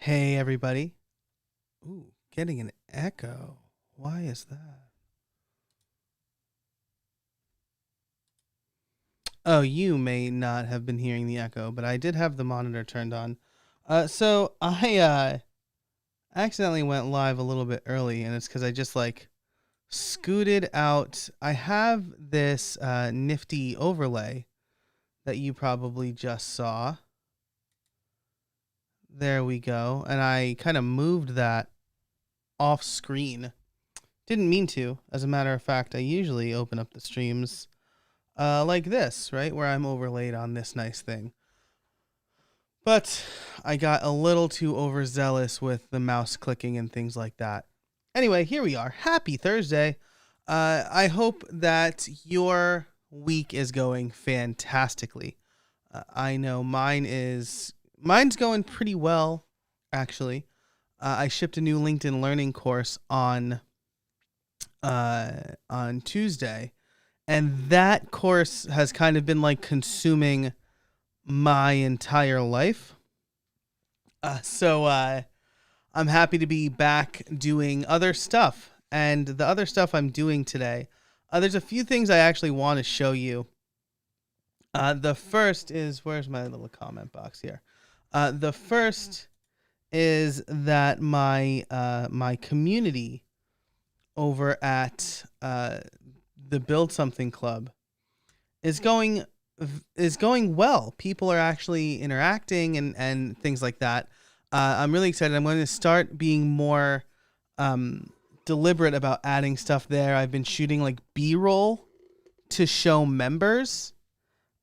Hey, everybody. Ooh, getting an echo. Why is that? Oh, you may not have been hearing the echo, but I did have the monitor turned on. So I accidentally went live a little bit early, and it's because I just scooted out. I have this nifty overlay that you probably just saw. There we go. And I kind of moved that off screen. Didn't mean to. As a matter of fact, I usually open up the streams like this, right? Where I'm overlaid on this nice thing. But I got a little too overzealous with the mouse clicking and things like that. Anyway, here we are. Happy Thursday. I hope that your week is going fantastically. I know mine's going pretty well, actually. I shipped a new LinkedIn Learning course on Tuesday, and that course has kind of been consuming my entire life. So I'm happy to be back doing other stuff. And the other stuff I'm doing today, there's a few things I actually want to show you. The first is, where's my little comment box here? The first is that my community over at the Build Something Club is going well. People are actually interacting and things like that. I'm really excited. I'm going to start being more deliberate about adding stuff there. I've been shooting B-roll to show members,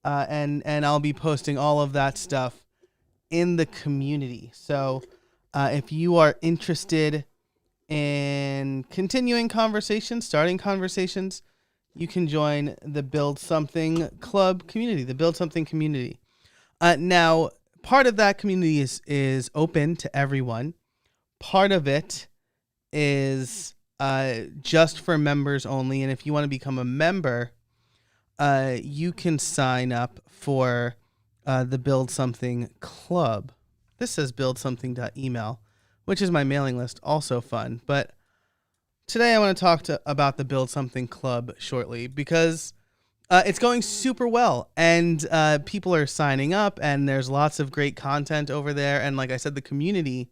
and I'll be posting all of that stuff in the community. So if you are interested in continuing conversations, starting conversations, you can join the Build Something Club community, the Build Something community. Now, part of that community is open to everyone. Part of it is just for members only. And if you want to become a member, you can sign up for the Build Something Club. This says buildsomething.email, which is my mailing list. Also fun. But today I want to talk about the Build Something Club shortly because it's going super well, and people are signing up, and there's lots of great content over there. And like I said, the community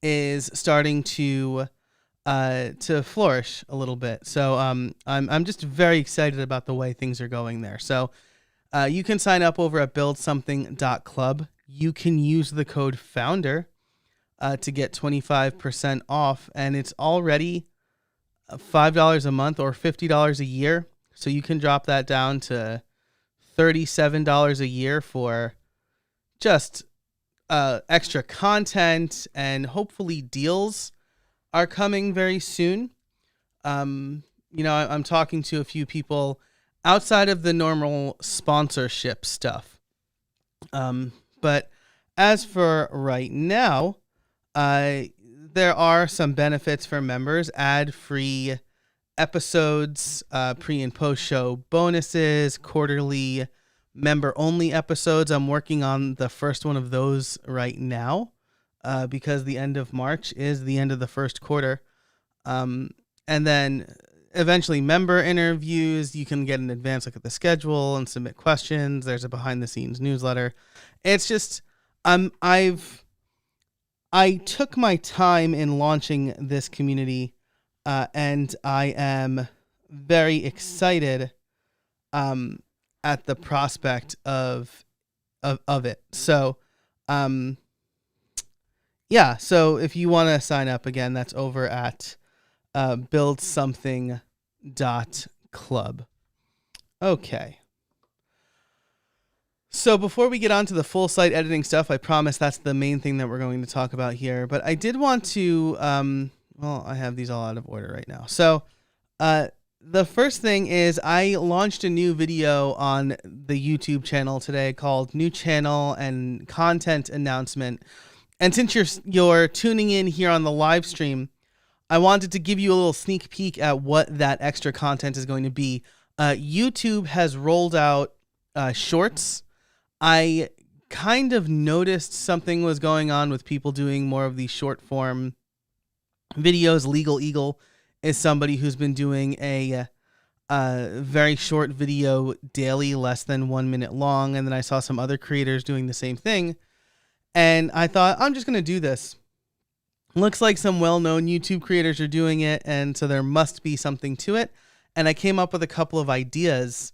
is starting to flourish a little bit. So I'm just very excited about the way things are going there. So you can sign up over at buildsomething.club. You can use the code FOUNDER to get 25% off, and it's already $5 a month or $50 a year. So you can drop that down to $37 a year for just extra content, and hopefully deals are coming very soon. I'm talking to a few people outside of the normal sponsorship stuff. But as for right now, there are some benefits for members: ad-free episodes, pre and post show bonuses, quarterly member-only episodes. I'm working on the first one of those right now because the end of March is the end of the first quarter. And then eventually member interviews. You can get an advance look at the schedule and submit questions. There's a behind-the-scenes newsletter. It's just I took my time in launching this community, and I am very excited at the prospect of it. So, yeah. So if you want to sign up, again, that's over at buildsomething.club. Okay. So before we get on to the full site editing stuff, I promise that's the main thing that we're going to talk about here. But I did want to, I have these all out of order right now. So the first thing is I launched a new video on the YouTube channel today called New Channel and Content Announcement. And since you're tuning in here on the live stream, I wanted to give you a little sneak peek at what that extra content is going to be. YouTube has rolled out shorts. I kind of noticed something was going on with people doing more of these short form videos. Legal Eagle is somebody who's been doing a very short video daily, less than 1 minute long. And then I saw some other creators doing the same thing. And I thought, I'm just going to do this. Looks like some well-known YouTube creators are doing it, and so there must be something to it. And I came up with a couple of ideas.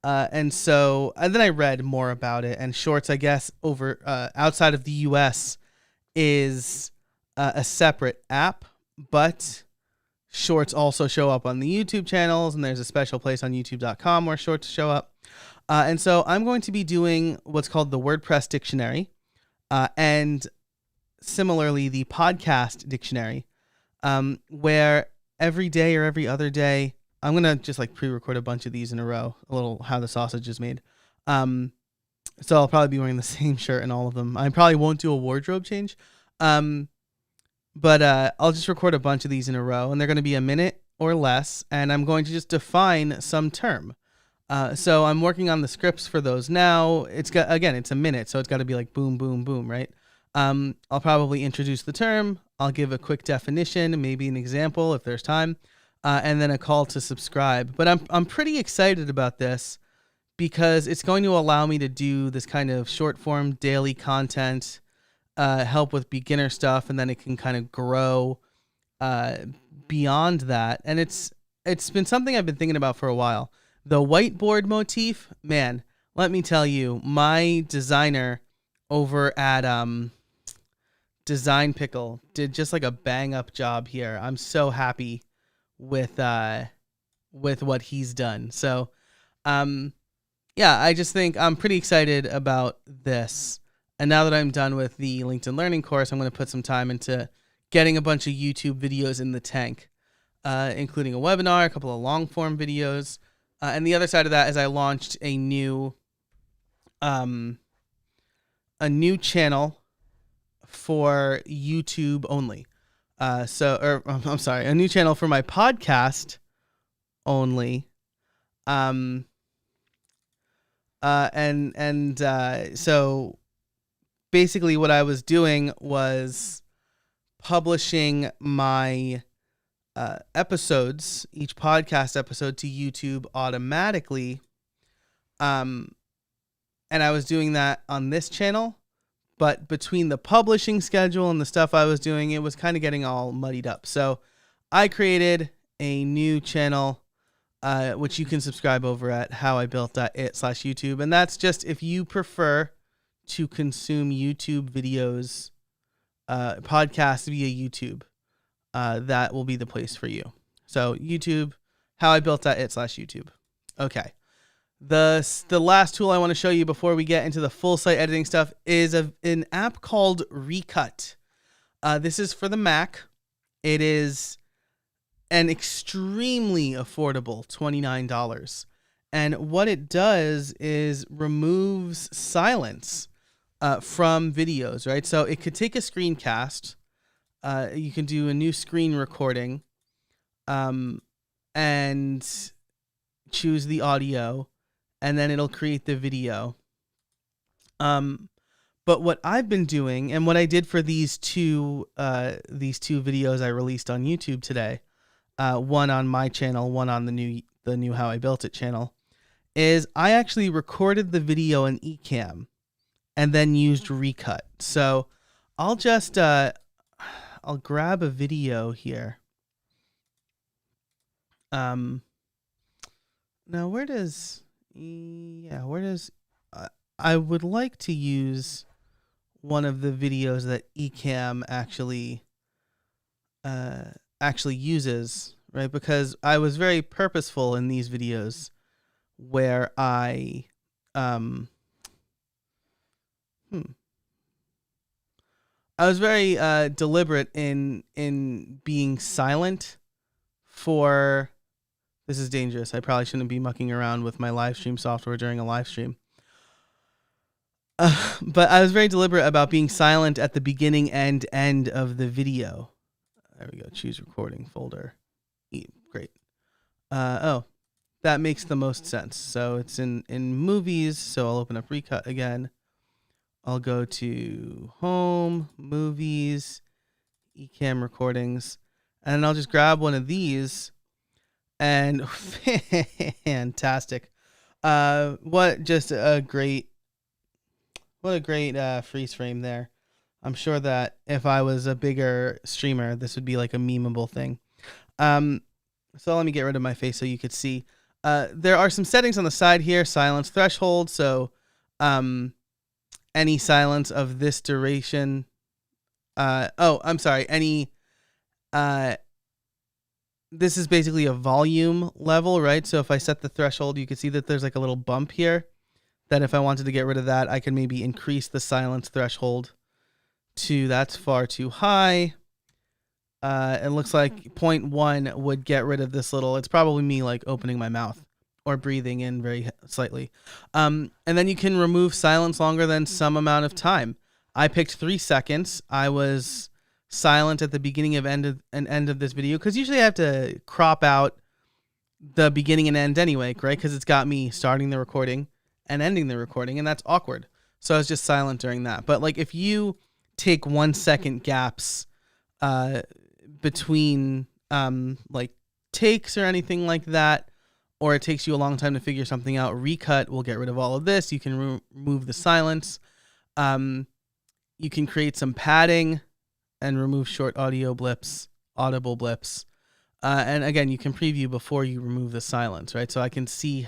And then I read more about it. And Shorts, I guess, over outside of the US is a separate app, but Shorts also show up on the YouTube channels, and there's a special place on youtube.com where Shorts show up. And so I'm going to be doing what's called the WordPress dictionary, and similarly the podcast dictionary, where every day or every other day, I'm going to just like pre-record a bunch of these in a row, a little how the sausage is made. So I'll probably be wearing the same shirt in all of them. I probably won't do a wardrobe change. But I'll just record a bunch of these in a row, and they're going to be a minute or less, and I'm going to just define some term. So I'm working on the scripts for those now. It's a minute, so it's got to be like boom, boom, boom, right? I'll probably introduce the term. I'll give a quick definition, maybe an example if there's time, and then a call to subscribe. But I'm pretty excited about this because it's going to allow me to do this kind of short form daily content, help with beginner stuff, and then it can kind of grow beyond that. And it's been something I've been thinking about for a while. The whiteboard motif, man, let me tell you, my designer over at Design Pickle did just like a bang up job here. I'm so happy with what he's done. So yeah, I just think I'm pretty excited about this. And now that I'm done with the LinkedIn Learning course, I'm going to put some time into getting a bunch of YouTube videos in the tank, including a webinar, a couple of long form videos. And the other side of that is I launched a new channel for YouTube only. I'm sorry, a new channel for my podcast only. So basically what I was doing was publishing my episodes, each podcast episode, to YouTube automatically. And I was doing that on this channel, but between the publishing schedule and the stuff I was doing, it was kind of getting all muddied up. So I created a new channel, which you can subscribe over at howibuilt.it/YouTube. And that's just if you prefer to consume YouTube videos, podcasts via YouTube, that will be the place for you. So YouTube, howibuilt.it/YouTube. Okay. The last tool I want to show you before we get into the full site editing stuff is an app called Recut. This is for the Mac. It is an extremely affordable $29. And what it does is removes silence from videos, right? So it could take a screencast. You can do a new screen recording, and choose the audio, and then it'll create the video. But what I've been doing, and what I did for these two videos I released on YouTube today, one on my channel, one on the new How I Built It channel, is I actually recorded the video in Ecamm and then used Recut. So I'll just I'll grab a video here. Now where does I would like to use one of the videos that Ecamm actually uses, right? Because I was very purposeful in these videos where I was very deliberate in being silent for. This is dangerous. I probably shouldn't be mucking around with my live stream software during a live stream. But I was very deliberate about being silent at the beginning and end of the video. There we go. Choose recording folder. Great. That makes the most sense. So it's in movies. So I'll open up Recut again. I'll go to home, movies, eCam recordings, and then I'll just grab one of these and fantastic. What a great freeze frame there. I'm sure that if I was a bigger streamer, this would be like a memeable thing. So let me get rid of my face so you could see. There are some settings on the side here. Silence threshold. So any silence of this duration. I'm sorry. This is basically a volume level, right? So if I set the threshold, you can see that there's like a little bump here. That if I wanted to get rid of that, I can maybe increase the silence threshold to that's far too high. It looks like 0.1 would get rid of this little, it's probably me like opening my mouth or breathing in very slightly. And then you can remove silence longer than some amount of time. I picked 3 seconds. I was silent at the beginning of end of this video because usually I have to crop out the beginning and end anyway, right? Because it's got me starting the recording and ending the recording, and that's awkward. So I was just silent during that. But like if you take 1 second gaps between like takes or anything like that, or it takes you a long time to figure something out, recut will get rid of all of this. You can remove the silence. You can create some padding and remove short audible blips. And again, you can preview before you remove the silence, right? So I can see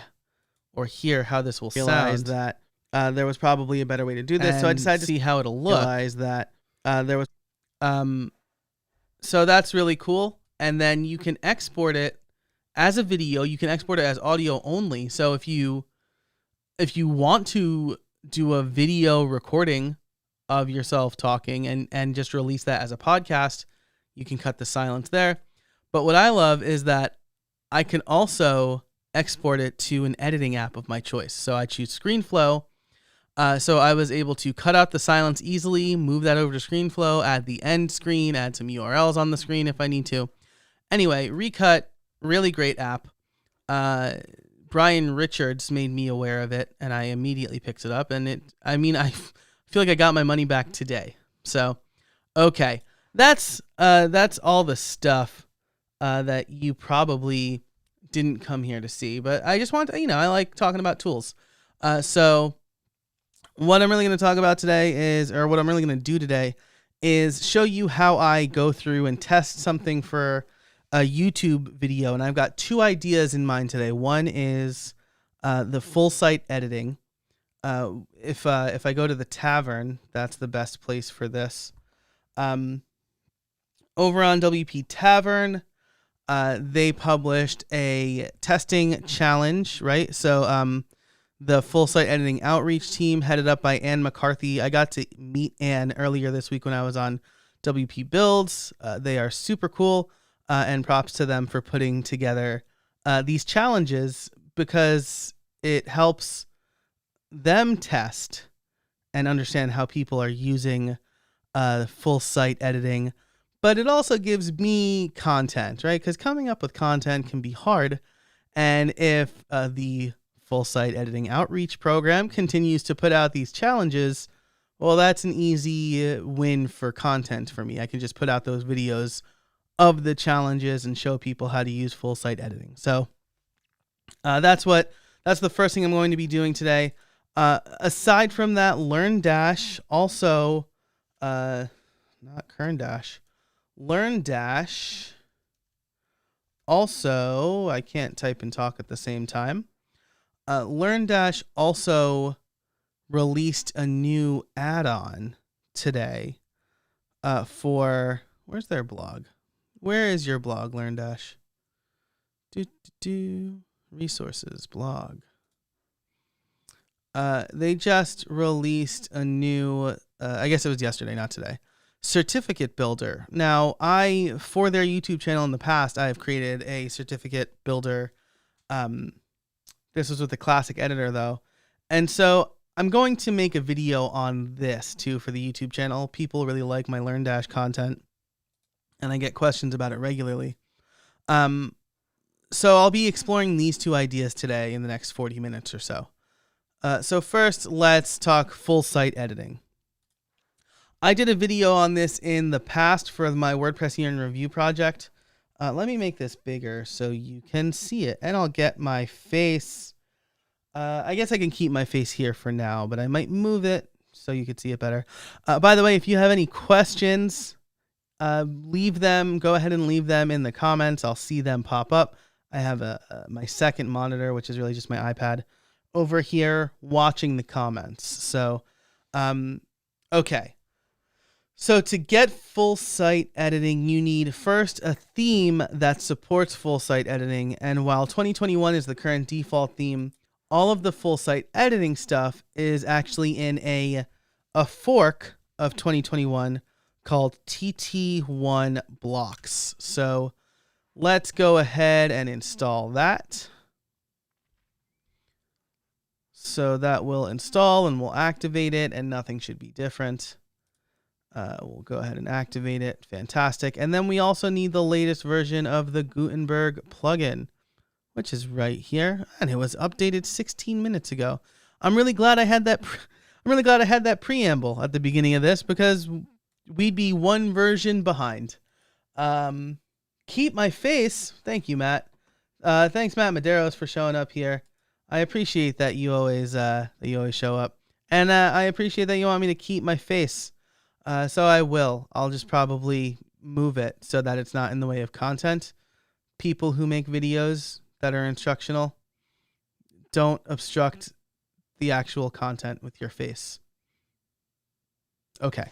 or hear how this will sound. That there was probably a better way to do this, so I decided to see how it'll look. Realize that there was so that's really cool. And then you can export it as a video. You can export it as audio only. So if you want to do a video recording of yourself talking and just release that as a podcast, you can cut the silence there. But what I love is that I can also export it to an editing app of my choice. So I choose ScreenFlow. So I was able to cut out the silence easily, move that over to ScreenFlow, add the end screen, add some URLs on the screen if I need to. Anyway, Recut, really great app. Brian Richards made me aware of it, and I immediately picked it up. And I feel like I got my money back today. So, okay, that's all the stuff that you probably didn't come here to see. But I just want to, I like talking about tools. So what I'm really going to talk about today what I'm really going to do today is show you how I go through and test something for a YouTube video. And I've got 2 ideas in mind today. One is the full site editing. If I go to the tavern, that's the best place for this. Over on WP Tavern, they published a testing challenge, right? So the full site editing outreach team headed up by Ann McCarthy. I got to meet Ann earlier this week when I was on WP Builds. They are super cool, and props to them for putting together these challenges because it helps them test and understand how people are using full site editing. But it also gives me content, right? Because coming up with content can be hard. And if the full site editing outreach program continues to put out these challenges, well, that's an easy win for content for me. I can just put out those videos of the challenges and show people how to use full site editing. So that's the first thing I'm going to be doing today. Aside from that, LearnDash also, not KernDash, LearnDash also, I can't type and talk at the same time. LearnDash also released a new add-on today for, where's their blog? Where is your blog, LearnDash? Resources, blog. They just released a new, I guess it was yesterday, not today, certificate builder. Now, for their YouTube channel in the past, I have created a certificate builder. This was with the classic editor though. And so I'm going to make a video on this too for the YouTube channel. People really like my LearnDash content and I get questions about it regularly. So I'll be exploring these 2 ideas today in the next 40 minutes or so. So first, let's talk full site editing. I did a video on this in the past for my WordPress Year in Review project. Let me make this bigger so you can see it, and I'll get my face. I guess I can keep my face here for now, but I might move it so you can see it better. By the way, if you have any questions, leave them. Go ahead and leave them in the comments. I'll see them pop up. I have my second monitor, which is really just my iPad, over here watching the comments. So, okay. So to get full site editing, you need first a theme that supports full site editing. And while 2021 is the current default theme, all of the full site editing stuff is actually in a fork of 2021 called TT1 blocks. So let's go ahead and install that. So that will install and we'll activate it, and nothing should be different. We'll go ahead and activate it. Fantastic. And then we also need the latest version of the Gutenberg plugin, which is right here, and it was updated 16 minutes ago. I'm really glad I had that. I'm really glad I had that preamble at the beginning of this, because we'd be one version behind. Keep my face. Thank you, Matt. Thanks, Matt Medeiros, for showing up here. I appreciate that you always show up, and I appreciate that you want me to keep my face. So I will. I'll just probably move it so that it's not in the way of content. People who make videos that are instructional, don't obstruct the actual content with your face. Okay.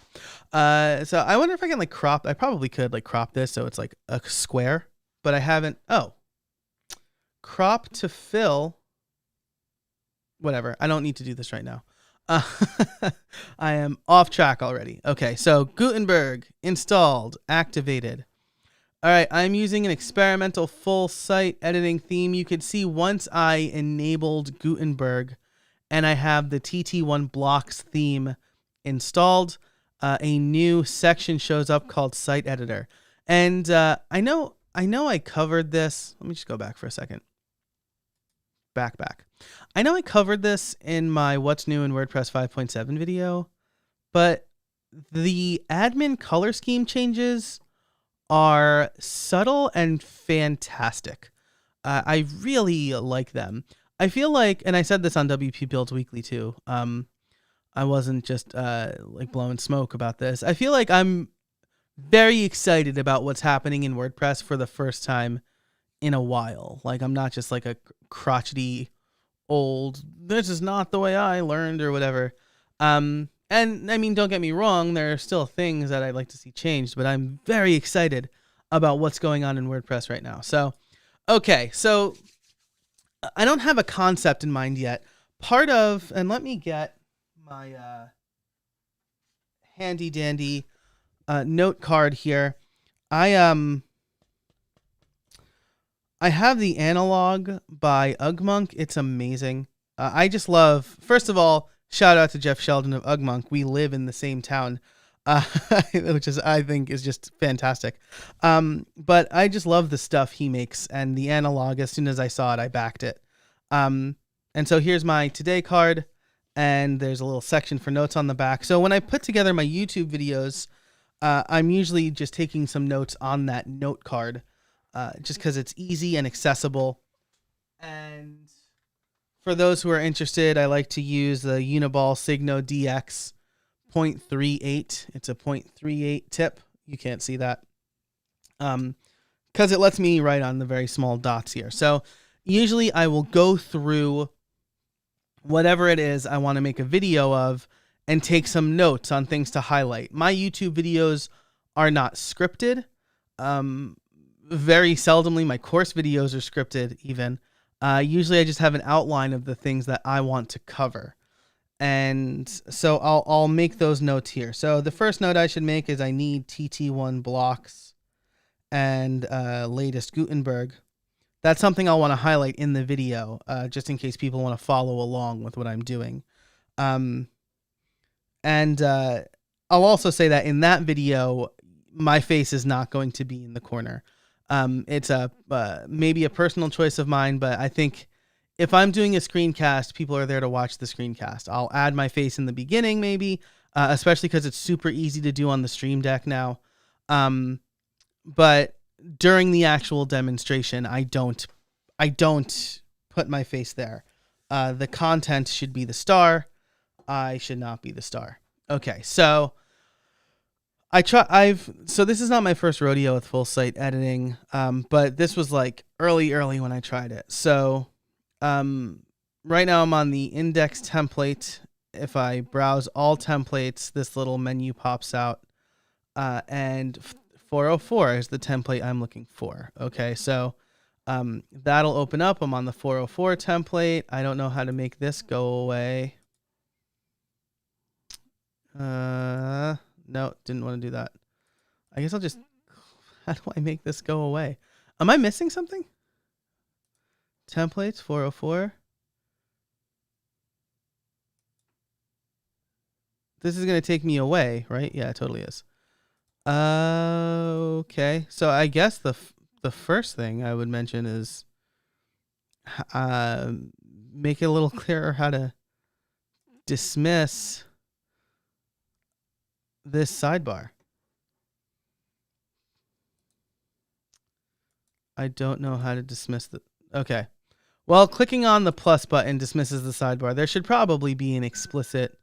So I wonder if I can crop. I probably could crop this so it's like a square, but I haven't. Oh, crop to fill. Whatever. I don't need to do this right now. I am off track already. Okay, so Gutenberg installed, activated. All right, I'm using an experimental full site editing theme. You can see once I enabled Gutenberg and I have the TT1 blocks theme installed, a new section shows up called Site Editor. And I know I covered this. Let me just go back for a second. Back. I know I covered this in my What's New in WordPress 5.7 video, but the admin color scheme changes are subtle and fantastic. I really like them. I feel like, and I said this on WP Builds Weekly too. I wasn't just blowing smoke about this. I feel like I'm very excited about what's happening in WordPress for the first time in a while. I'm not just a crotchety old, this is not the way I learned or whatever. And I mean, don't get me wrong, there are still things that I'd like to see changed, but I'm very excited about what's going on in WordPress right now. So, okay, so I don't have a concept in mind yet. And let me get my handy dandy note card here. I have the Analog by Ugmonk. It's amazing. I just love, first of all, shout out to Jeff Sheldon of Ugmonk. We live in the same town, which I think is just fantastic. But I just love the stuff he makes, and the Analog, as soon as I saw it, I backed it. And so here's my today card, and there's a little section for notes on the back. So when I put together my YouTube videos, I'm usually just taking some notes on that note card. Just because it's easy and accessible. And for those who are interested, I like to use the Uniball Signo DX 0.38. It's a 0.38 tip. You can't see that. Because it lets me write on the very small dots here. So usually I will go through whatever it is I want to make a video of and take some notes on things to highlight. My YouTube videos are not scripted. Very seldomly, my course videos are scripted even. Usually I just have an outline of the things that I want to cover. And so I'll make those notes here. So the first note I should make is I need TT1 blocks and latest Gutenberg. That's something I'll want to highlight in the video, just in case people want to follow along with what I'm doing. And I'll also say that in that video, my face is not going to be in the corner. It's maybe a personal choice of mine, but I think if I'm doing a screencast, people are there to watch the screencast. I'll add my face in the beginning, maybe, especially because it's super easy to do on the Stream Deck now. But during the actual demonstration, I don't put my face there. The content should be the star. I should not be the star. Okay, so so this is not my first rodeo with full site editing, but this was like early when I tried it. So right now I'm on the index template. If I browse all templates, this little menu pops out, and 404 is the template I'm looking for. Okay, so that'll open up. I'm on the 404 template. I don't know how to make this go away. No, didn't want to do that. I guess I'll just, how do I make this go away? Am I missing something? Templates, 404. This is going to take me away, right? Yeah, it totally is. Okay. So I guess the first thing I would mention is make it a little clearer how to dismiss this sidebar. I don't know how to dismiss the... Okay. Well, clicking on the plus button dismisses the sidebar. There should probably be an explicit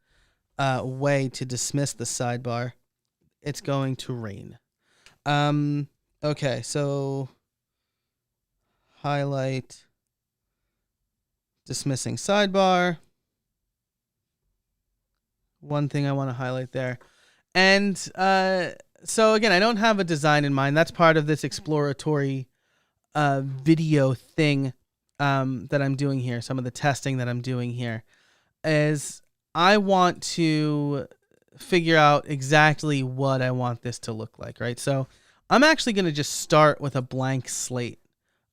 way to dismiss the sidebar. It's going to rain. Okay, so highlight dismissing sidebar. One thing I want to highlight there. And so again, I don't have a design in mind. That's part of this exploratory video thing that I'm doing here. Some of the testing that I'm doing here is I want to figure out exactly what I want this to look like, right? So I'm actually going to just start with a blank slate.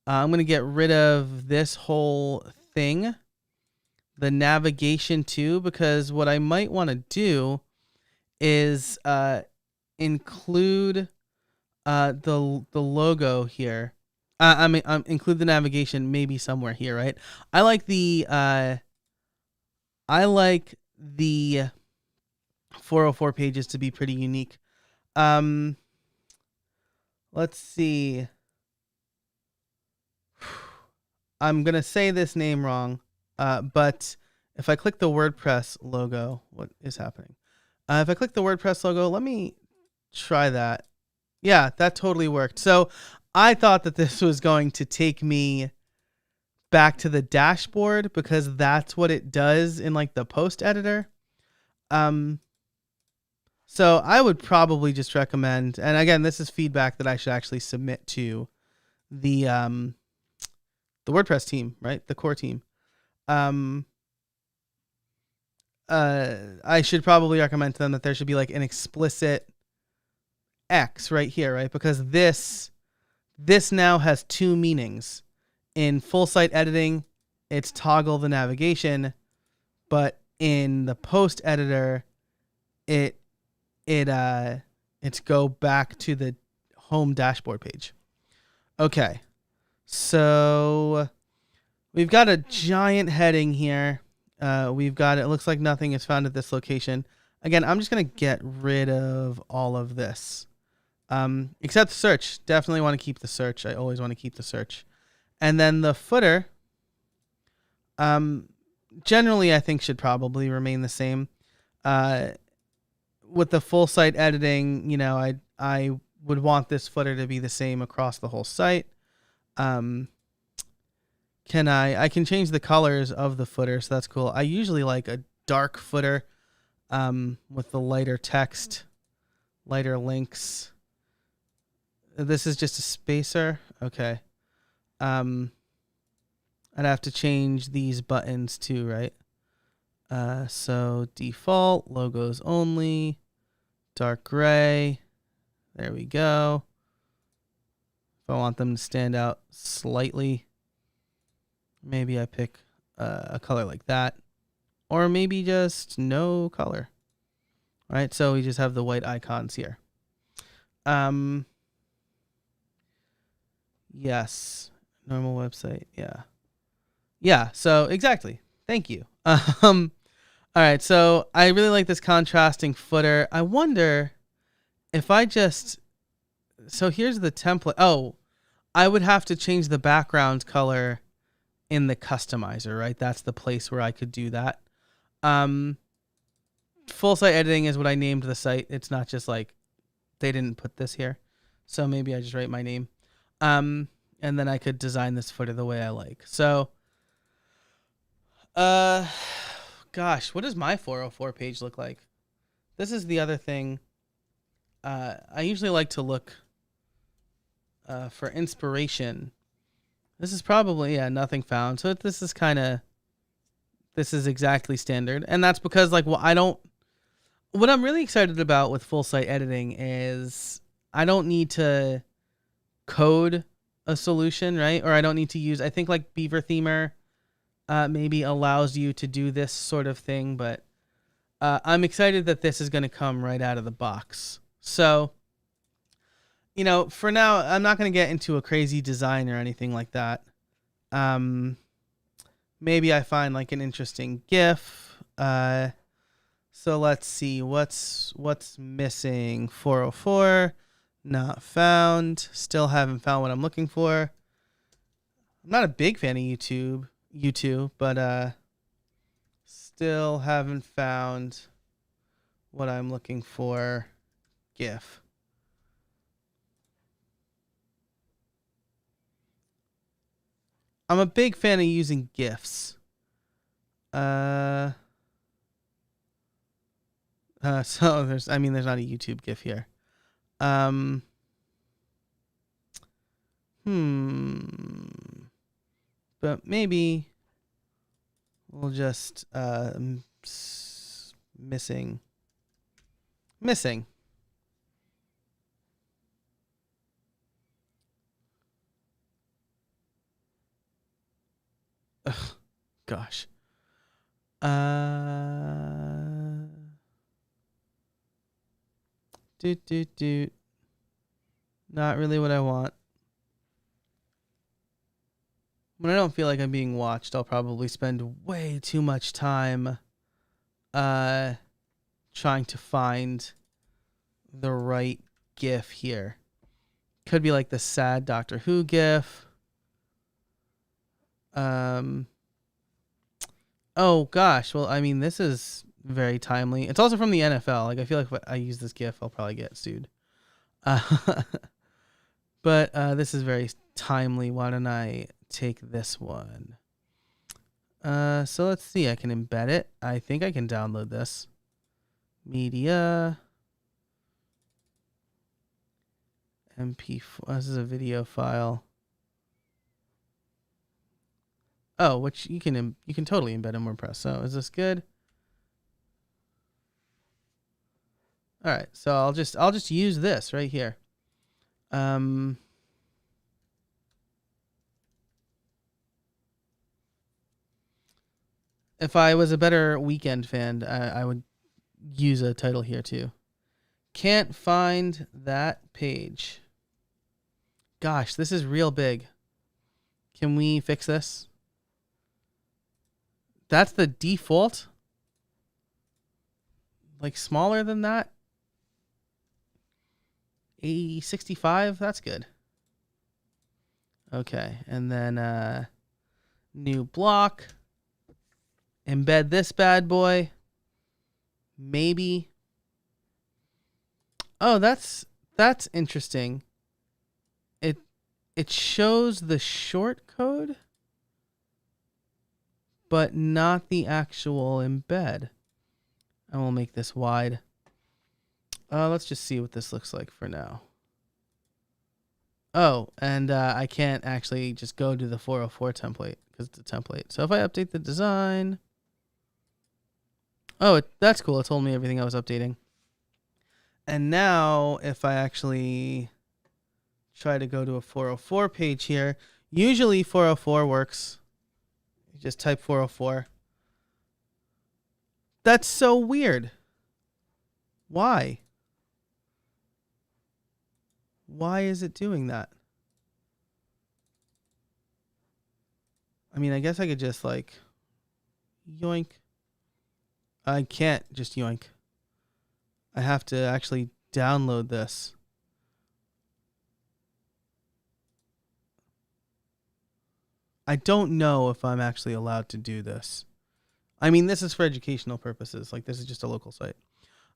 I'm going to get rid of this whole thing, the navigation too, because what I might want to do is include the logo here. Include the navigation maybe somewhere here, right? I like the 404 pages to be pretty unique. Let's see. I'm gonna say this name wrong, but if I click the WordPress logo, what is happening? If I click the WordPress logo, let me try that. Yeah, that totally worked. So I thought that this was going to take me back to the dashboard because that's what it does in like the post editor. So I would probably just recommend, and again, this is feedback that I should actually submit to the WordPress team, right? The core team. I should probably recommend to them that there should be like an explicit X right here, right? Because this now has two meanings. In full site editing, it's toggle the navigation, but in the post editor, it's go back to the home dashboard page. Okay. So we've got a giant heading here. We've got, it looks like nothing is found at this location. Again, I'm just going to get rid of all of this. Except search. Definitely want to keep the search. I always want to keep the search. And then the footer, generally I think should probably remain the same. With the full site editing, you know, I would want this footer to be the same across the whole site. I can change the colors of the footer, so that's cool. I usually like a dark footer with the lighter text, lighter links. This is just a spacer. Okay. I'd have to change these buttons too, right? So default, logos only, dark gray. There we go. If I want them to stand out slightly, maybe I pick a color like that, or maybe just no color. All right, so we just have the white icons here. Yes, normal website, yeah. Yeah, so exactly. Thank you. All right, so I really like this contrasting footer. I wonder if I just, so here's the template. Oh, I would have to change the background color in the customizer, right? That's the place where I could do that. Full site editing is what I named the site. It's not just like they didn't put this here. So maybe I just write my name. And then I could design this footer the way I like. So, gosh, what does my 404 page look like? This is the other thing. I usually like to look for inspiration. This is probably, nothing found. So this is exactly standard. And that's because what I'm really excited about with full site editing is I don't need to code a solution, right? Or I don't need to use, I think Beaver Themer maybe allows you to do this sort of thing, but I'm excited that this is going to come right out of the box. So, for now, I'm not going to get into a crazy design or anything like that. Maybe I find an interesting GIF. So let's see what's missing. 404, not found. Still haven't found what I'm looking for. I'm not a big fan of YouTube, but still haven't found what I'm looking for. GIF. I'm a big fan of using GIFs. So there's not a YouTube GIF here. But maybe we'll just missing. Ugh, gosh. Not really what I want. When I don't feel like I'm being watched, I'll probably spend way too much time trying to find the right GIF here. Could be the sad Doctor Who GIF. Oh gosh, well this is very timely. It's also from the NFL. I feel like if I use this GIF, I'll probably get sued. But this is very timely. Why don't I take this one? So let's see. I can embed it. I think I can download this. Media. MP4. This is a video file. Oh, which you can totally embed in WordPress. So is this good? All right. So I'll just use this right here. If I was a better Weekend fan, I would use a title here too. Can't find that page. Gosh, this is real big. Can we fix this? That's the default? Smaller than that? 65? That's good. Okay, and then new block. Embed this bad boy. Maybe. Oh, that's interesting. It shows the short code, but not the actual embed. I will make this wide. Let's just see what this looks like for now. Oh, and I can't actually just go to the 404 template because it's a template. So if I update the design. Oh, that's cool. It told me everything I was updating. And now if I actually try to go to a 404 page here, usually 404 works. You just type 404. That's so weird. Why? Why is it doing that? I mean, I guess I could just like yoink. I can't just yoink. I have to actually download this. I don't know if I'm actually allowed to do this. I mean, this is for educational purposes. Like, this is just a local site.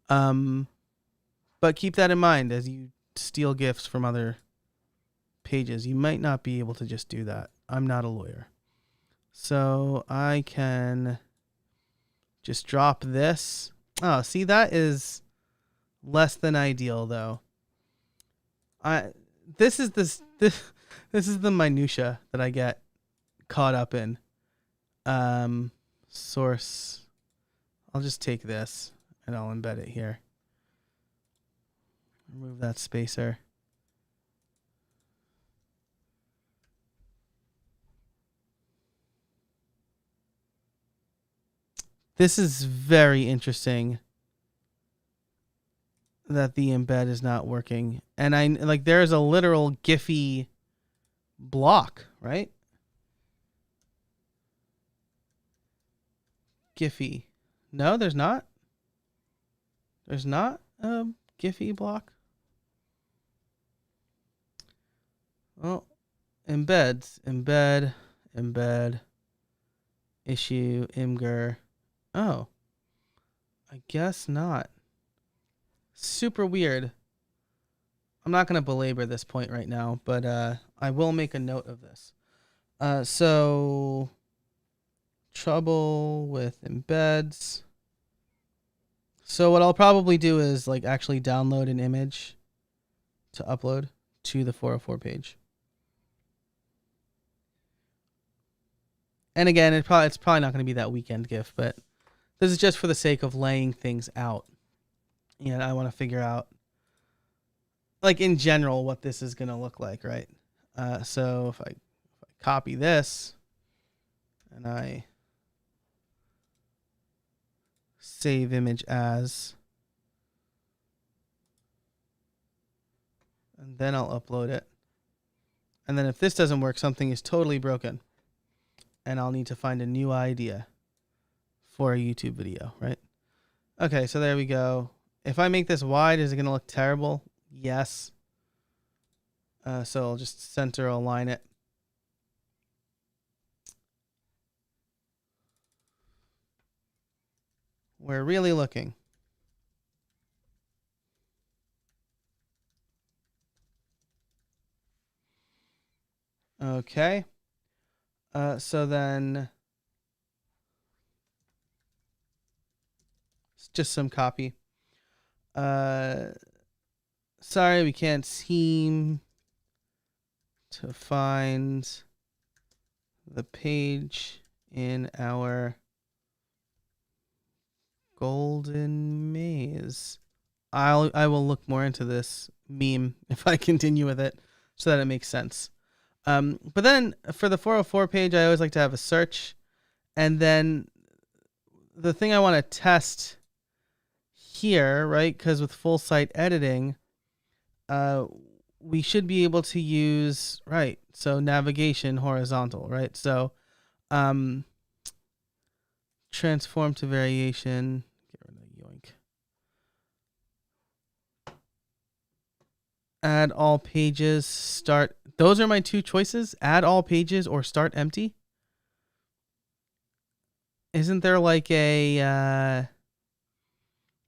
But keep that in mind as you steal gifts from other pages. You might not be able to just do that. I'm not a lawyer. So I can just drop this. Oh, see, that is less than ideal, though. This is the minutia that I get caught up in. Source. I'll just take this and I'll embed it here. Remove that spacer. This is very interesting that the embed is not working. And I like there's a literal Giphy block, right? Giphy. No, there's not. There's not a Giphy block. Well, embeds, embed, issue, imgur. Oh, I guess not. Super weird. I'm not going to belabor this point right now, but I will make a note of this. So, trouble with embeds. So what I'll probably do is like actually download an image to upload to the 404 page. And again, it's probably not going to be that weekend gift, but this is just for the sake of laying things out. And I want to figure out, like in general, what this is going to look like, right? So if I copy this and I save image as, and then I'll upload it. And then if this doesn't work, something is totally broken. And I'll need to find a new idea for a YouTube video, right? Okay, so there we go. If I make this wide, is it going to look terrible? Yes. So I'll just center align it. We're really looking. Okay. So then it's just some copy. Sorry, we can't seem to find the page in our golden maze. I will look more into this meme if I continue with it so that it makes sense. But then for the 404 page, I always like to have a search. And then the thing I want to test here, right? Because with full site editing, we should be able to use, right? So navigation horizontal, right? So transform to variation. Get rid of yoink. Add all pages, start. Those are my two choices. Add all pages or start empty. Isn't there like a...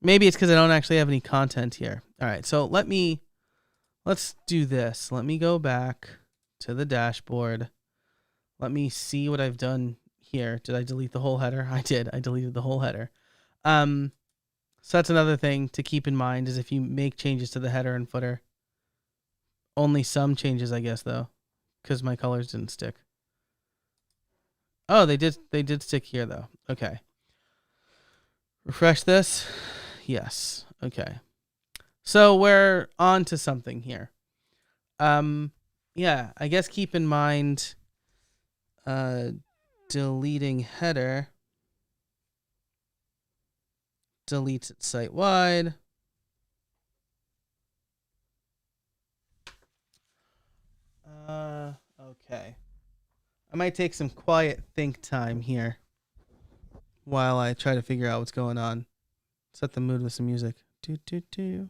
maybe it's because I don't actually have any content here. All right, so let's do this. Let me go back to the dashboard. Let me see what I've done here. Did I delete the whole header? I did. I deleted the whole header. So that's another thing to keep in mind is if you make changes to the header and footer. Only some changes, I guess, though, because my colors didn't stick. Oh, they did stick here, though. Okay. Refresh this. Yes. Okay. So we're on to something here. Yeah, I guess keep in mind deleting header deletes it site-wide. Okay. I might take some quiet think time here while I try to figure out what's going on. Set the mood with some music. Do, do, do.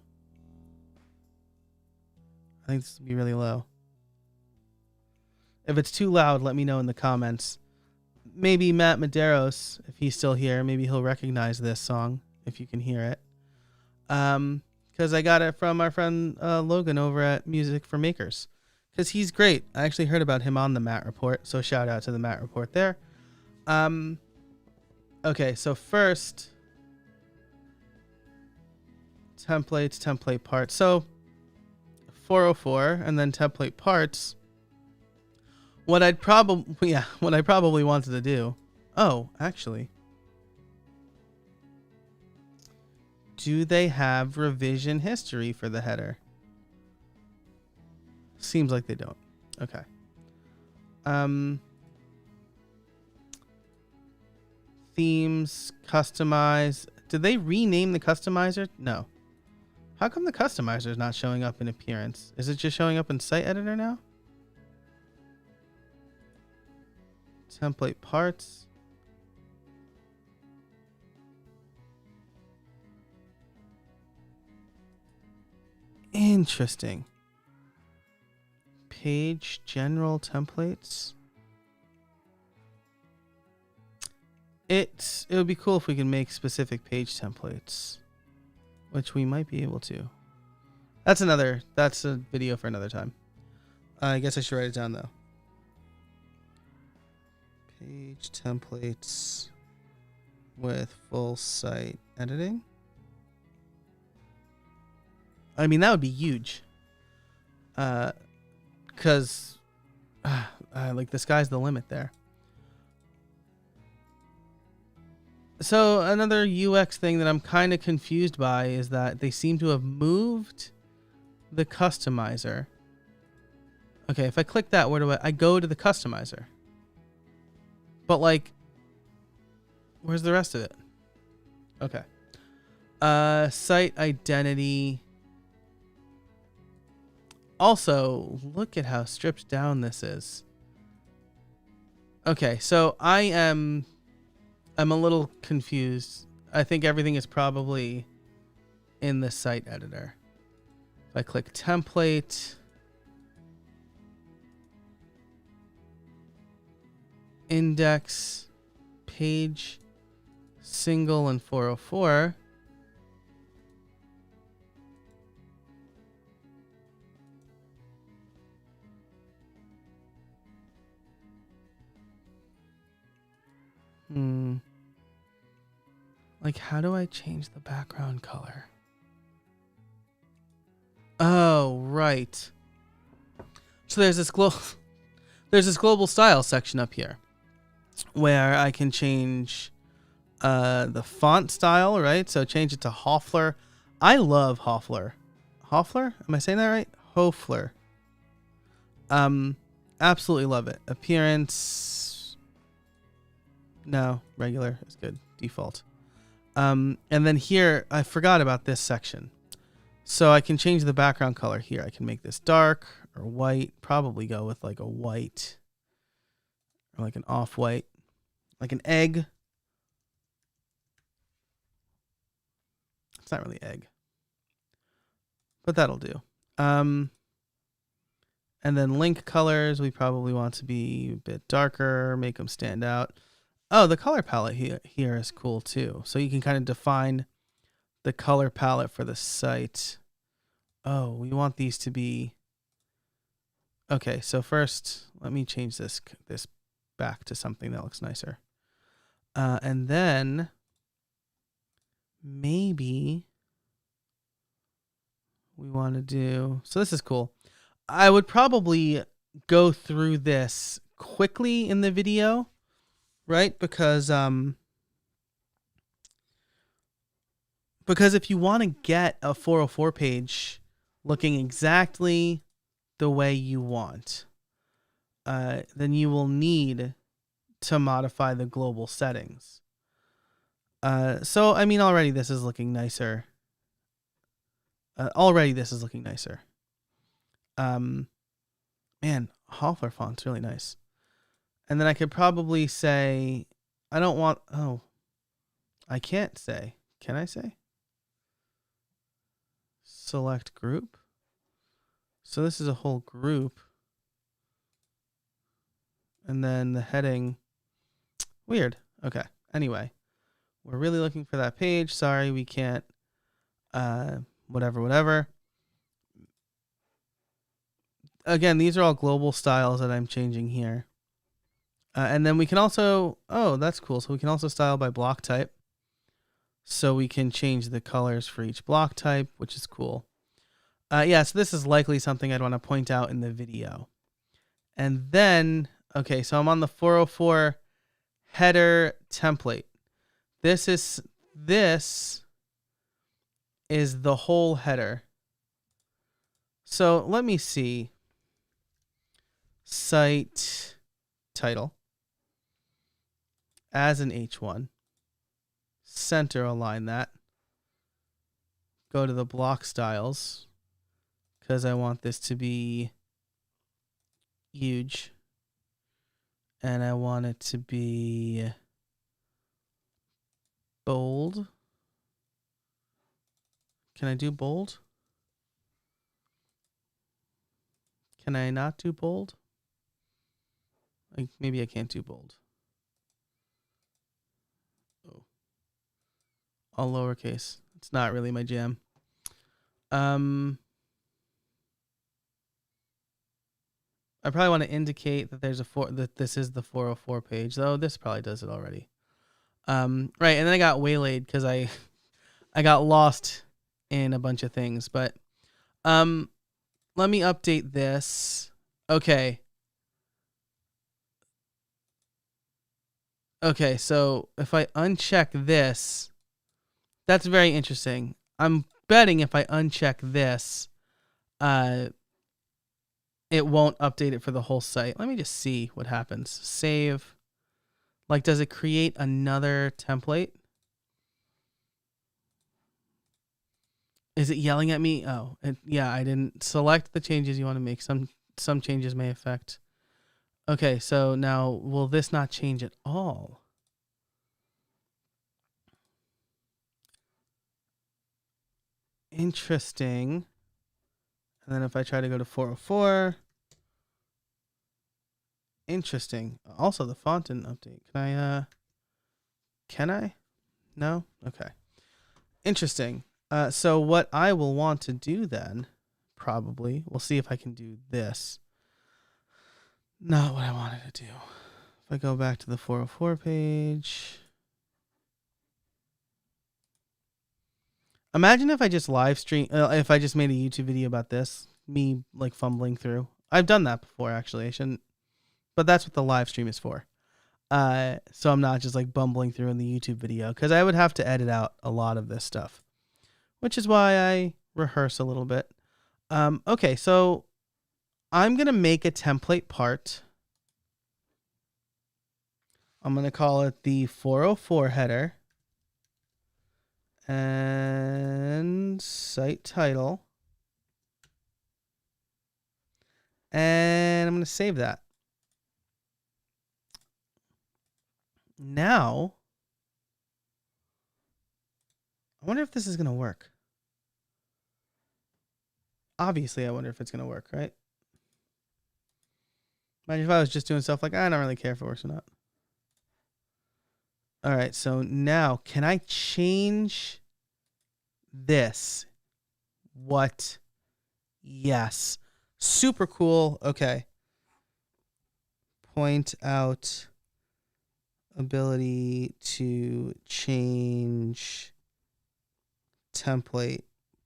I think this will be really low. If it's too loud, let me know in the comments. Maybe Matt Medeiros, if he's still here, maybe he'll recognize this song if you can hear it. Because I got it from our friend Logan over at Music for Makers. Because he's great. I actually heard about him on the Matt Report, so shout out to the Matt Report there. Okay, so first, templates, template parts. So 404 and then template parts. What I probably wanted to do. Oh, actually. Do they have revision history for the header? Seems like they don't. Okay. Themes, customize. Did they rename the customizer? No. How come the customizer is not showing up in appearance? Is it just showing up in site editor now? Template parts. Interesting. Page general templates. It would be cool if we could make specific page templates, which we might be able to. That's a video for another time. I guess I should write it down though. Page templates with full site editing. I mean, that would be huge. Because like the sky's the limit there. So another UX thing that I'm kind of confused by is that they seem to have moved the customizer. Okay, if I click that, where do I go to the customizer? But like, where's the rest of it? Okay. Site identity. Also, look at how stripped down this is. Okay, so I'm a little confused. I think everything is probably in the site editor. If I click template, index, page, single, and 404. Like, how do I change the background color? Oh, right. So there's this global style section up here where I can change the font style, right? So change it to Hoffler. I love Hoffler. Hoffler? Am I saying that right? Hoffler. Absolutely love it. Appearance. No, regular is good. Default. And then here, I forgot about this section. So I can change the background color here. I can make this dark or white. Probably go with like a white or like an off-white, like an egg. It's not really egg, but that'll do. And then link colors, we probably want to be a bit darker, make them stand out. Oh, the color palette here is cool too. So you can kind of define the color palette for the site. Oh, we want these to be... Okay, so first, let me change this back to something that looks nicer. And then maybe we want to do... So this is cool. I would probably go through this quickly in the video, right? Because if you want to get a 404 page looking exactly the way you want, then you will need to modify the global settings. So, I mean, already this is looking nicer. Man, Hoffler font's really nice. And then I could probably say, I don't want, I can't say. Can I say? Select group. So this is a whole group. And then the heading. Weird. Okay. Anyway, we're really looking for that page. Sorry, we can't. Whatever. Again, these are all global styles that I'm changing here. And then we can also, that's cool. So we can also style by block type. So we can change the colors for each block type, which is cool. So this is likely something I'd want to point out in the video. And then, okay, so I'm on the 404 header template. This is the whole header. So let me see. Site title as an H1. Center align that. Go to the block styles because I want this to be huge. And I want it to be bold. Can I do bold? Can I not do bold? Maybe I can't do bold. Oh. All lowercase. It's not really my jam. I probably want to indicate that that this is the 404 page, though this probably does it already. Right, and then I got waylaid because I got lost in a bunch of things, but let me update this. Okay, so if I uncheck this, that's very interesting. I'm betting if I uncheck this, it won't update it for the whole site. Let me just see what happens. Save. Like, does it create another template? Is it yelling at me? Oh, I didn't select the changes you want to make. Some changes may affect. Okay, so now will this not change at all? Interesting. And then if I try to go to 404, interesting. Also, the font didn't update. Can I? No? Okay. Interesting. So what I will want to do then, probably, we'll see if I can do this. Not what I wanted to do. If I go back to the 404 page. Imagine if I just live stream, if I just made a YouTube video about this, me like fumbling through. I've done that before, actually. I shouldn't, but that's what the live stream is for. So I'm not just like bumbling through in the YouTube video because I would have to edit out a lot of this stuff, which is why I rehearse a little bit. Okay, so I'm going to make a template part. I'm going to call it the 404 header and site title. And I'm going to save that. Now, I wonder if this is going to work. Obviously, I wonder if it's going to work, right? Imagine if I was just doing stuff like, I don't really care if it works or not. All right, so now, can I change this? What? Yes. Super cool. Okay. Point out ability to change template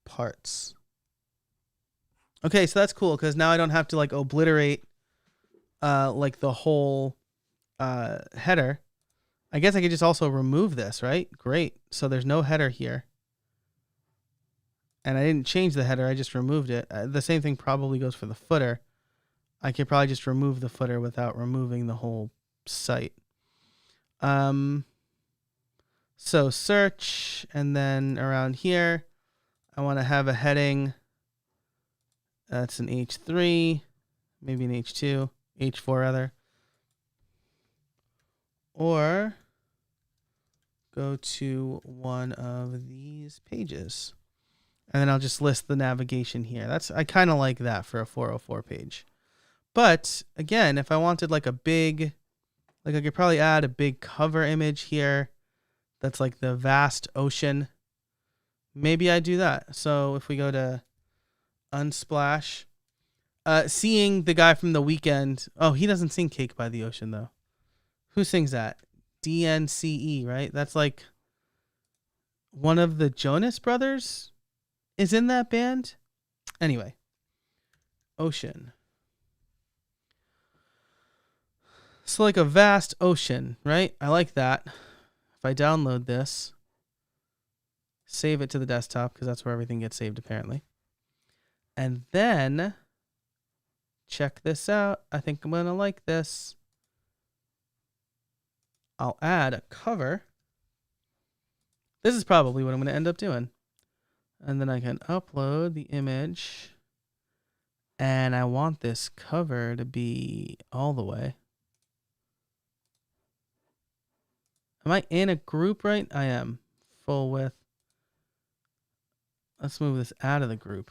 parts. Okay, so that's cool because now I don't have to like obliterate like the whole header. I guess I could just also remove this, right? Great. So there's no header here. And I didn't change the header, I just removed it. The same thing probably goes for the footer. I could probably just remove the footer without removing the whole site. So search, and then around here, I want to have a heading. That's an H3, maybe an H2, H4 rather. or go to one of these pages. And then I'll just list the navigation here. I kind of like that for a 404 page. But again, if I wanted like a big, like I could probably add a big cover image here that's like the vast ocean. Maybe I do that. So if we go to Unsplash, seeing the guy from The Weeknd. Oh, he doesn't sing Cake by the Ocean though. Who sings that? DNCE, right? That's like one of the Jonas Brothers is in that band. Anyway, ocean. So like a vast ocean, right? I like that. If I download this, save it to the desktop because that's where everything gets saved apparently. And then check this out. I think I'm going to like this. I'll add a cover. This is probably what I'm going to end up doing. And then I can upload the image. And I want this cover to be all the way. Am I in a group right? I am. Full width. Let's move this out of the group.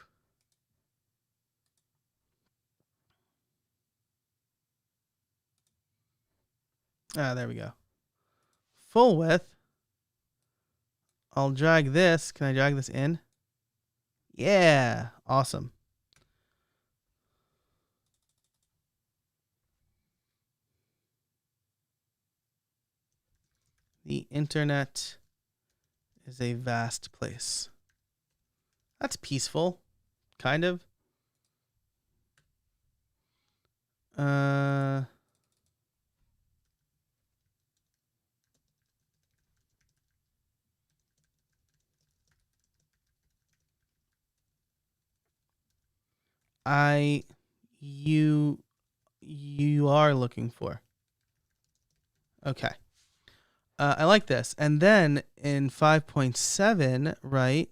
There we go. Full width. I'll drag this. Can I drag this in? Yeah. Awesome. The internet is a vast place. That's peaceful. Kind of. You are looking for. Okay. I like this. And then in 5.7, right,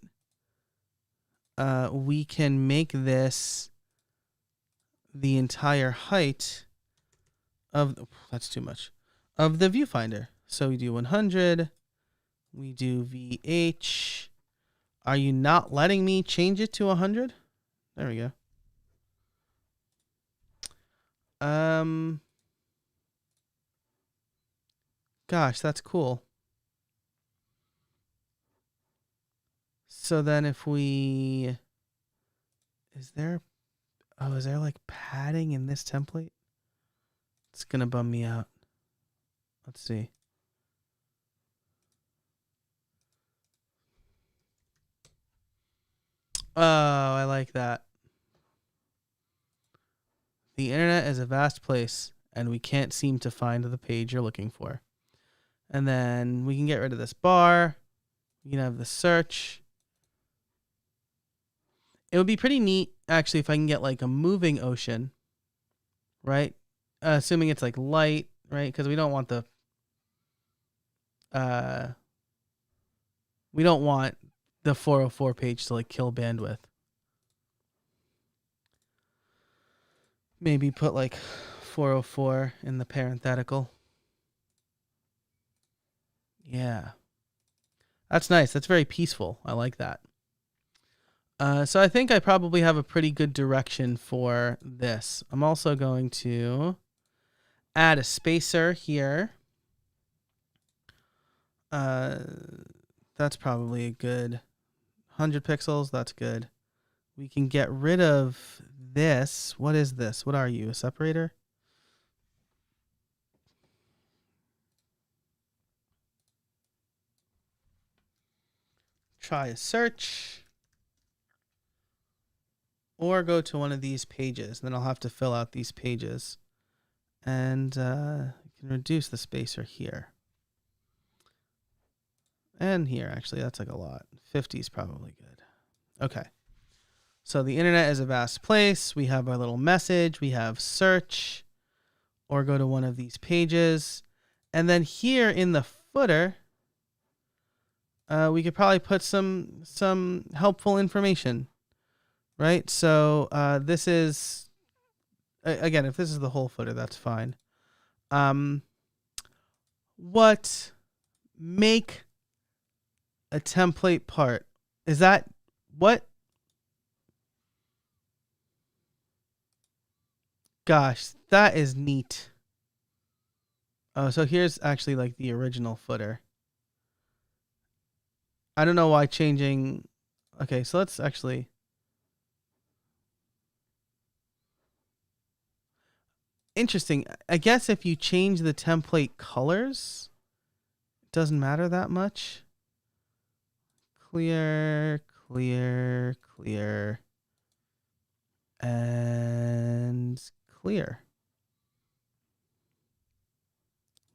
we can make this the entire height of, that's too much, of the viewfinder. So we do 100. We do VH. Are you not letting me change it to 100? There we go. Gosh, that's cool. So then if we, is there like padding in this template? It's going to bum me out. Let's see. Oh, I like that. The internet is a vast place, and we can't seem to find the page you're looking for. And then we can get rid of this bar. We can have the search. It would be pretty neat, actually, if I can get like a moving ocean, right? Assuming it's like light, right? Because we don't want the we don't want the 404 page to like kill bandwidth. Maybe put like 404 in the parenthetical. Yeah. That's nice. That's very peaceful. I like that. So I think I probably have a pretty good direction for this. I'm also going to add a spacer here. That's probably a good 100 pixels. That's good. We can get rid of this. What is this? What are you? A separator? Try a search. Or go to one of these pages. Then I'll have to fill out these pages. And you can reduce the spacer here. And here, actually, that's like a lot. 50 is probably good. Okay. So the internet is a vast place. We have our little message. We have search. Or go to one of these pages. And then here in the footer, we could probably put some helpful information. Right? So this is, again, if this is the whole footer, that's fine. what make a template part? Is that what? Gosh, that is neat. Oh, so here's actually like the original footer. I don't know why changing. Okay, so let's actually. Interesting. I guess if you change the template colors, it doesn't matter that much. Clear, clear, clear, and clear.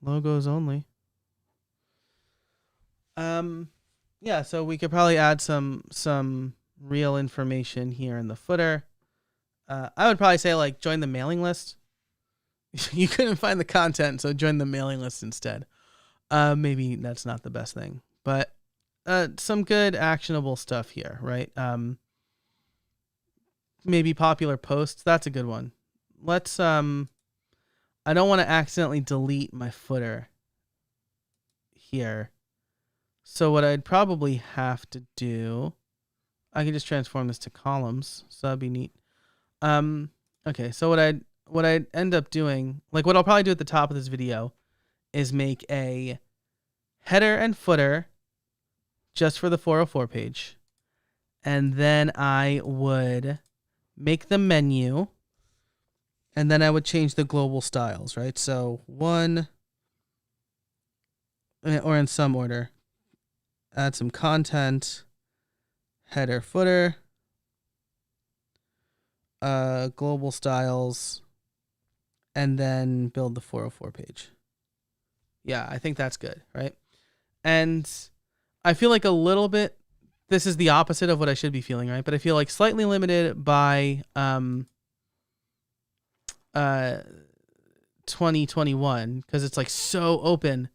Logos only. Yeah, so we could probably add some real information here in the footer. I would probably say like join the mailing list. You couldn't find the content, so join the mailing list instead. Maybe that's not the best thing, but some good actionable stuff here, right? Maybe popular posts. That's a good one. Let's I don't want to accidentally delete my footer here. So what I'd probably have to do, I can just transform this to columns. So that'd be neat. Okay, so what I'd end up doing, like what I'll probably do at the top of this video, is make a header and footer just for the 404 page. And then I would make the menu, and then I would change the global styles, right? So one, or in some order, add some content, header, footer, global styles, and then build the 404 page. Yeah, I think that's good, right? And I feel like a little bit, this is the opposite of what I should be feeling, right? But I feel like slightly limited by 2021 because it's like so open,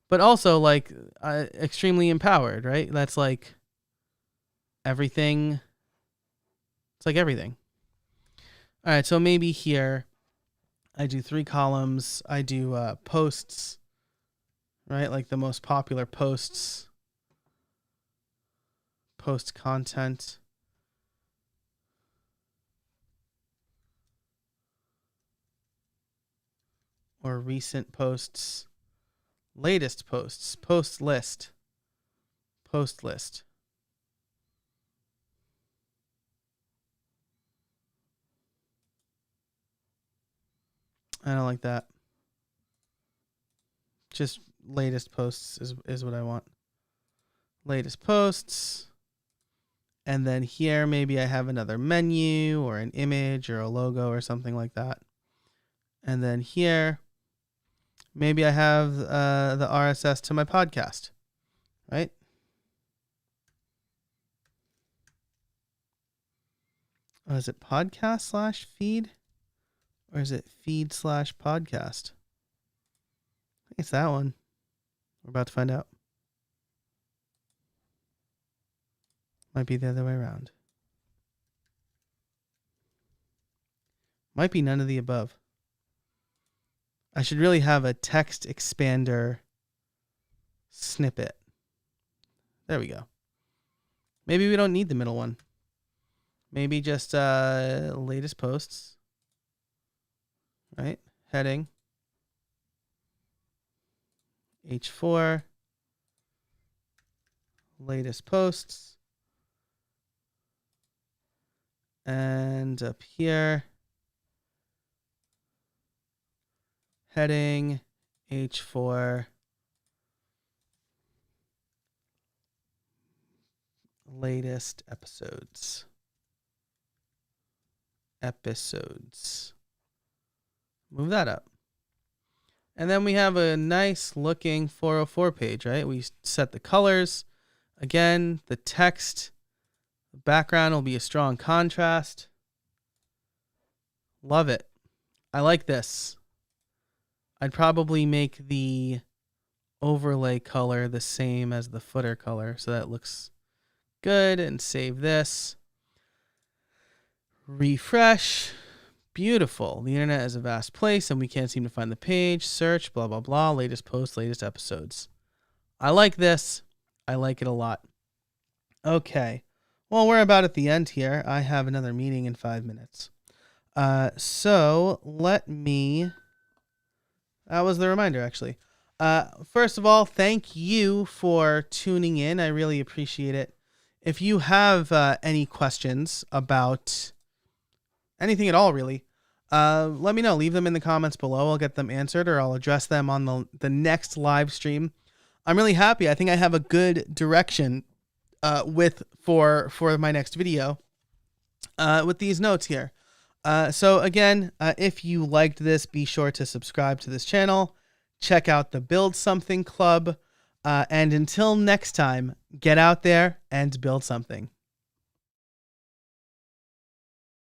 but also like extremely empowered, right? That's like everything. It's like everything. All right, so maybe here I do 3 columns. I do posts, right? Like the most popular posts, post content, or recent posts, latest posts, post list, post list. I don't like that. Just latest posts is what I want. Latest posts. And then here, maybe I have another menu or an image or a logo or something like that. And then here, maybe I have the RSS to my podcast, right? Oh, is it podcast/feed? Or is it feed/podcast? I think it's that one. We're about to find out. Might be the other way around. Might be none of the above. I should really have a text expander snippet. There we go. Maybe we don't need the middle one. Maybe just latest posts. Right? Heading. H4. Latest posts. And up here, heading, H4, latest episodes. Move that up. And then we have a nice looking 404 page, right? We set the colors. Again, the text. The background will be a strong contrast. Love it. I like this. I'd probably make the overlay color the same as the footer color so that looks good, and save this. Refresh. Beautiful. The internet is a vast place and we can't seem to find the page. Search, blah, blah, blah. Latest posts, latest episodes. I like this. I like it a lot. Okay. Well, we're about at the end here. I have another meeting in 5 minutes. So let me... That was the reminder, actually. First of all, thank you for tuning in. I really appreciate it. If you have any questions about anything at all, really, let me know. Leave them in the comments below. I'll get them answered, or I'll address them on the next live stream. I'm really happy. I think I have a good direction for my next video with these notes here. So again, if you liked this, be sure to subscribe to this channel. Check out the Build Something Club. And until next time, get out there and build something.